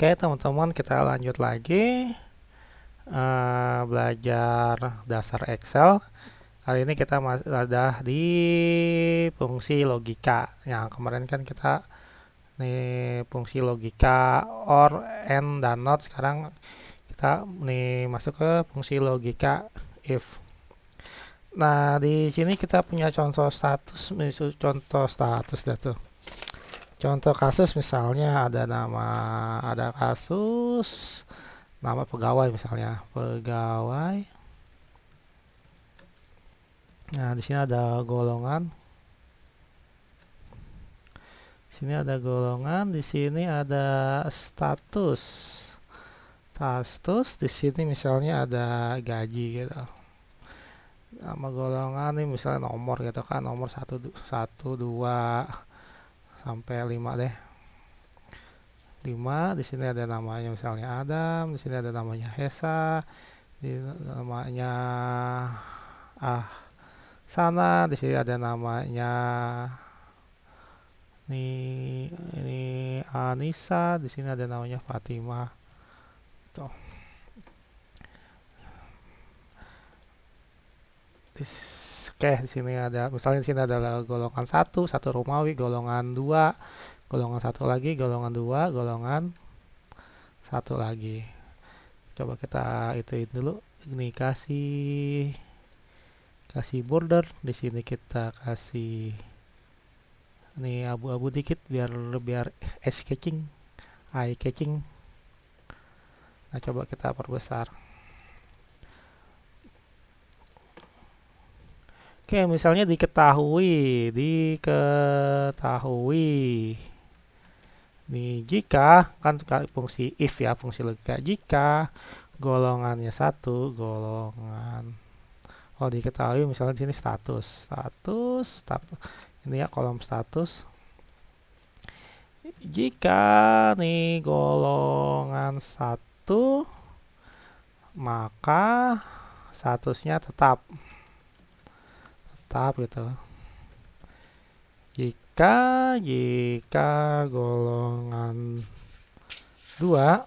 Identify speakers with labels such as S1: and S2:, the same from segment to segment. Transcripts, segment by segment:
S1: Oke teman-teman, kita lanjut lagi belajar dasar Excel. Kali ini kita masih ada di fungsi logika. Yang kemarin kan kita nih fungsi logika or, and, dan not. Sekarang kita nih masuk ke fungsi logika if. Nah, di sini kita punya contoh status, contoh status dah tuh. Contoh kasus misalnya ada kasus nama pegawai misalnya, pegawai. Nah, di sini ada golongan. Sini ada golongan, di sini ada status. Status di sini misalnya ada gaji gitu. Nama golongan nih misalnya nomor gitu kan, nomor 1 2 sampai 5 deh. 5 di sini ada namanya misalnya Adam, di sini ada namanya Hesa, di namanya sana, di sini ada namanya ini Anissa, di sini ada namanya Fatima. Tuh. Oke, di sini ada misalnya di sini adalah golongan 1 Romawi, golongan 2, golongan 1 lagi, golongan 2, golongan 1 lagi. Coba kita ituin dulu. Ini kasih border, di sini kita kasih ini abu-abu dikit biar eye catching. Nah, coba kita perbesar. Oke, misalnya diketahui nih jika kan fungsi if ya, fungsi logika, jika golongannya 1 golongan diketahui misalnya di sini status ini ya kolom status. Jika nih golongan 1 maka statusnya tetap gitu. Jika golongan 2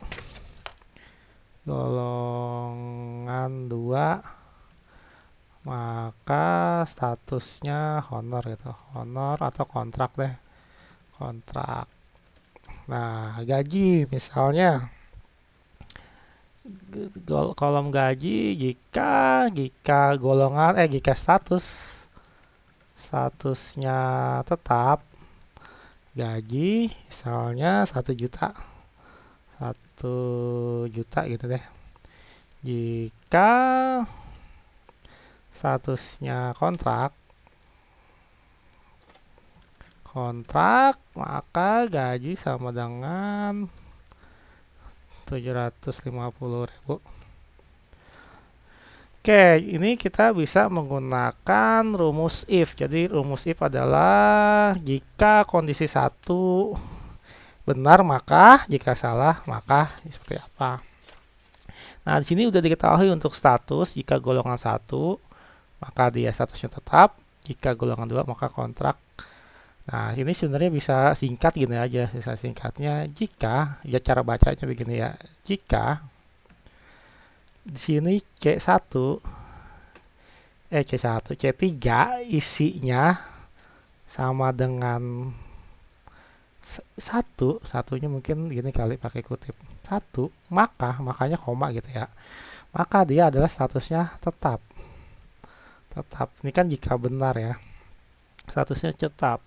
S1: maka statusnya honor gitu, honor atau kontrak deh, kontrak. Nah, gaji misalnya kolom gaji jika golongan jika statusnya tetap, gaji misalnya 1 juta, 1 juta gitu deh. Jika statusnya kontrak maka gaji sama dengan 750.000. Oke, ini kita bisa menggunakan rumus if. Jadi rumus if adalah jika kondisi 1 benar maka, jika salah maka seperti apa. Nah, di sini udah diketahui untuk status, jika golongan 1 maka dia statusnya tetap, jika golongan 2 maka kontrak. Nah, ini sebenarnya bisa singkat gini aja, bisa singkatnya jika, ya cara bacanya begini ya. Jika di sini C1 C3 isinya sama dengan satunya mungkin gini kali pakai kutip 1 makanya koma gitu ya, maka dia adalah statusnya tetap. Ini kan jika benar ya, statusnya tetap,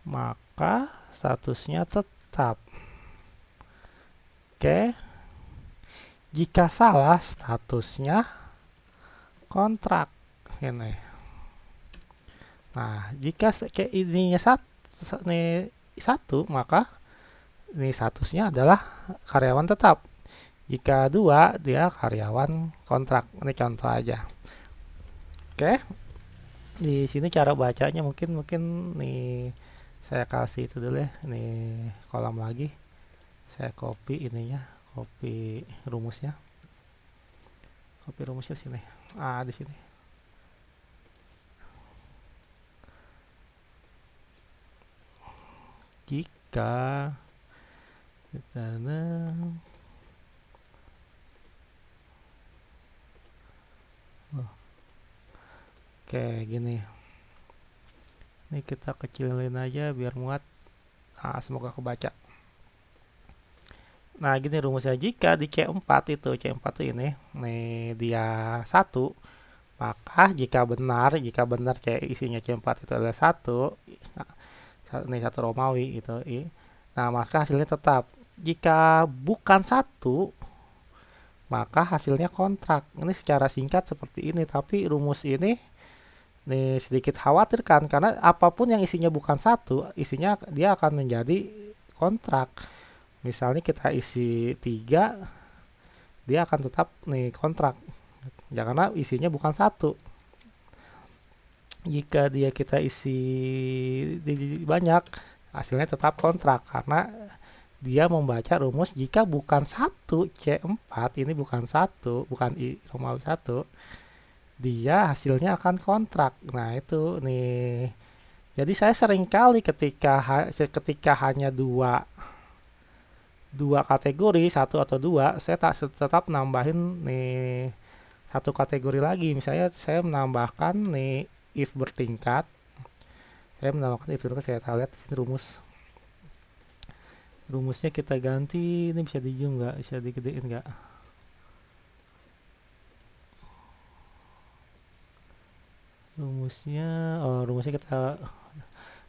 S1: maka statusnya tetap. Oke, jika salah statusnya kontrak ini. Nah, jika ininya satu maka ini statusnya adalah karyawan tetap. Jika 2 dia karyawan kontrak. Ini contoh aja. Oke. Di sini cara bacanya mungkin nih saya kasih itu dulu ya. Ini kolom lagi. Saya copy ininya, copy rumusnya. Copy rumusnya sini. Di sini. Jika Oke, gini. Ini kita kecilin aja biar muat. Semoga kebaca. Nah, gini rumusnya. Jika di C4 itu, C4 itu nih dia 1, maka jika benar C isinya C4 itu adalah 1, ini 1 Romawi gitu. Nah, maka hasilnya tetap. Jika bukan 1, maka hasilnya kontrak. Ini secara singkat seperti ini, tapi rumus ini nih sedikit khawatir kan, karena apapun yang isinya bukan 1, isinya dia akan menjadi kontrak. Misalnya kita isi 3, dia akan tetap nih kontrak. Ya karena isinya bukan 1. Jika kita isi banyak, hasilnya tetap kontrak karena dia membaca rumus jika bukan 1 C4, ini bukan 1, bukan I Romawi 1, dia hasilnya akan kontrak. Nah, itu nih. Jadi saya sering kali ketika hanya dua kategori, 1 atau 2, saya tetap nambahin nih 1 kategori lagi. Misalnya saya menambahkan nih if bertingkat. Saya lihat di sini rumusnya kita ganti. Ini bisa di zoom nggak, bisa digedein nggak? Rumusnya kita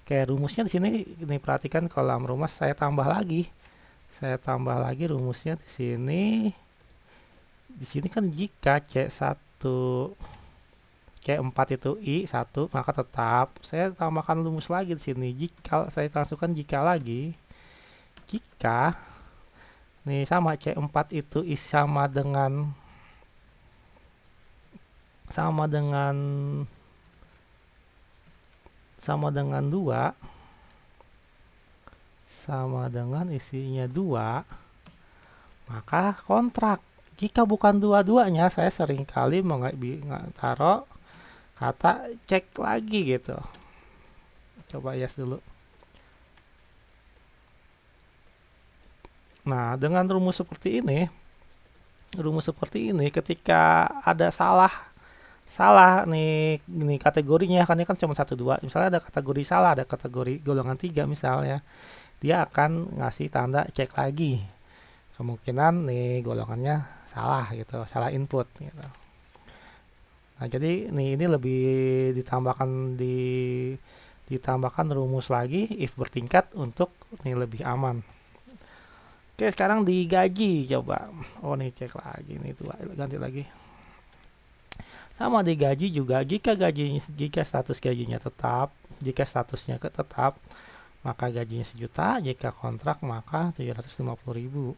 S1: kayak rumusnya di sini. Ini perhatikan kolam rumus saya tambah lagi. Rumusnya di sini. Di sini kan jika C4 itu I1, maka tetap. Saya tambahkan rumus lagi di sini. Jika saya langsungkan jika lagi. Jika nih sama C4 itu I sama dengan 2, sama dengan isinya 2, maka kontrak. Jika bukan dua-duanya, saya seringkali taruh kata cek lagi gitu. Coba yes dulu. Nah, dengan rumus seperti ini, ketika ada salah nih kategorinya, kan ini kan cuma 1 2. Misalnya ada kategori salah, ada kategori golongan 3 misalnya, dia akan ngasih tanda cek lagi. Kemungkinan nih golongannya salah gitu, salah input gitu. Nah, jadi ini lebih ditambahkan rumus lagi if bertingkat untuk lebih aman. Oke, sekarang digaji coba. Nih cek lagi nih, ganti lagi. Sama digaji juga, jika status gajinya tetap, jika statusnya tetap, maka gajinya 1 juta. Jika kontrak maka 750.000.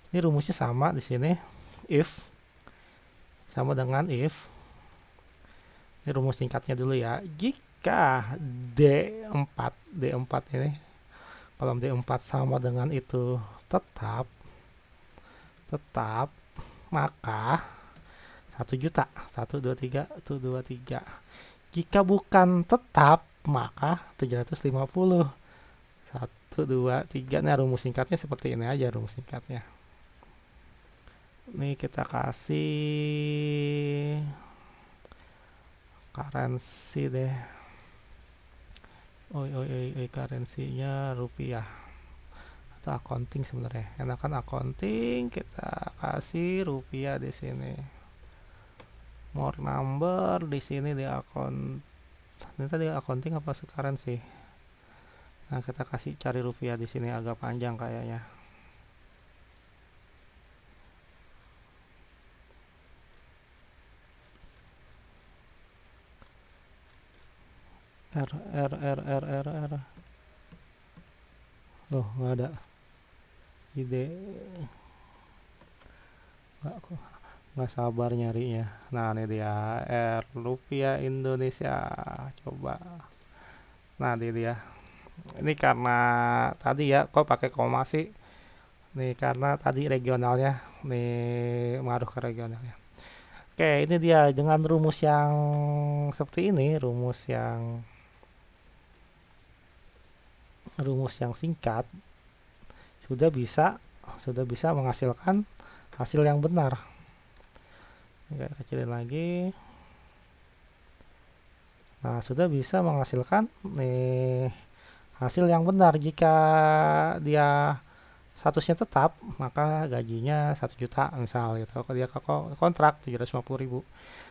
S1: Ini rumusnya sama di sini. If sama dengan if. Ini rumus singkatnya dulu ya. Jika D4 ini, kolom D4 sama dengan itu tetap, maka 1 juta. 1 2 3 1 2 3. Jika bukan tetap, maka 750. 1 2 3. Nah, rumus singkatnya seperti ini aja rumus singkatnya. Ini kita kasih currency deh. Currency-nya rupiah atau accounting sebenarnya. Enakan accounting, kita kasih rupiah di sini. More number di sini di account. Ini tadi accounting apa currency? Nah, kita kasih cari rupiah di sini, agak panjang kayaknya. R. Nggak ada ide. Nggak sabar nyarinya. Nah, ini dia R rupiah Indonesia. Coba. Nah, ini dia. Ini karena tadi ya, kok pakai koma sih? Nih karena tadi regionalnya, nih ngaruh ke regionalnya. Oke, ini dia dengan rumus yang seperti ini, rumus yang singkat, sudah bisa menghasilkan hasil yang benar. Oke, kecilin lagi. Nah, sudah bisa menghasilkan hasil yang benar. Jika dia statusnya tetap, maka gajinya 1 juta misal gitu. Kalau dia kontrak 750.000.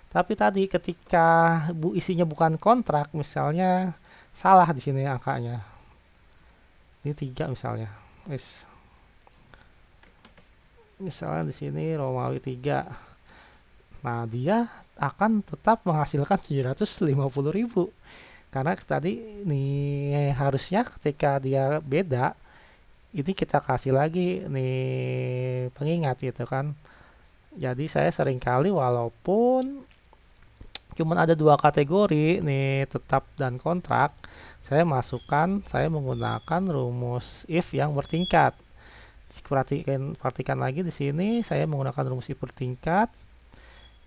S1: Tapi tadi ketika isinya bukan kontrak, misalnya salah di sini angkanya. Ini 3 misalnya. Misalnya di sini Romawi 3. Nah, dia akan tetap menghasilkan 750.000. Karena tadi nih harusnya ketika dia beda, ini kita kasih lagi nih pengingat gitu kan. Jadi saya seringkali walaupun cuma ada 2 kategori nih, tetap dan kontrak, saya menggunakan rumus if yang bertingkat. Perhatikan lagi di sini saya menggunakan rumus if bertingkat.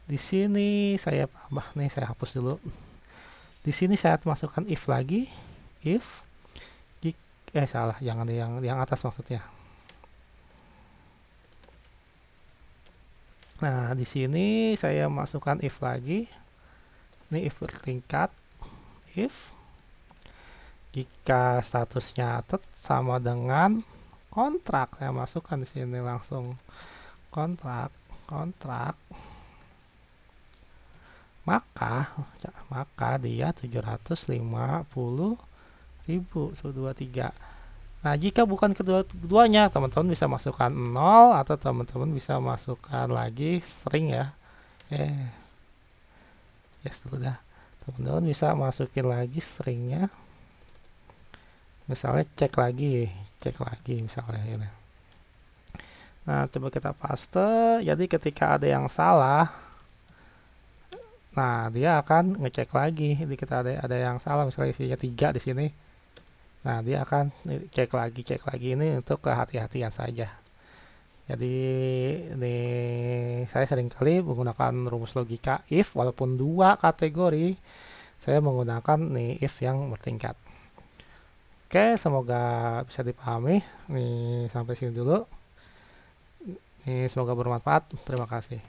S1: Di sini saya tambah nih, saya hapus dulu. Di sini saya masukkan if lagi, if salah, jangan yang atas maksudnya. Nah, di sini saya masukkan if lagi. Ini if bertingkat, if jika statusnya sama dengan kontrak, saya masukkan di sini langsung kontrak, maka dia 750.000 123. Nah, jika bukan keduanya, teman-teman bisa masukkan 0 atau teman-teman bisa masukkan lagi string ya. Yes, sudah. Teman-teman bisa masukin lagi stringnya. Misalnya cek lagi misalnya ini. Nah, coba kita paste. Jadi ketika ada yang salah, nah dia akan ngecek lagi. Jadi kita ada yang salah, misalnya isinya 3 di sini. Nah, dia akan cek lagi ini untuk kehati-hatian saja. Jadi ini saya seringkali menggunakan rumus logika if, walaupun 2 kategori saya menggunakan nih if yang bertingkat. Oke, semoga bisa dipahami. Nih sampai sini dulu. Nih semoga bermanfaat. Terima kasih.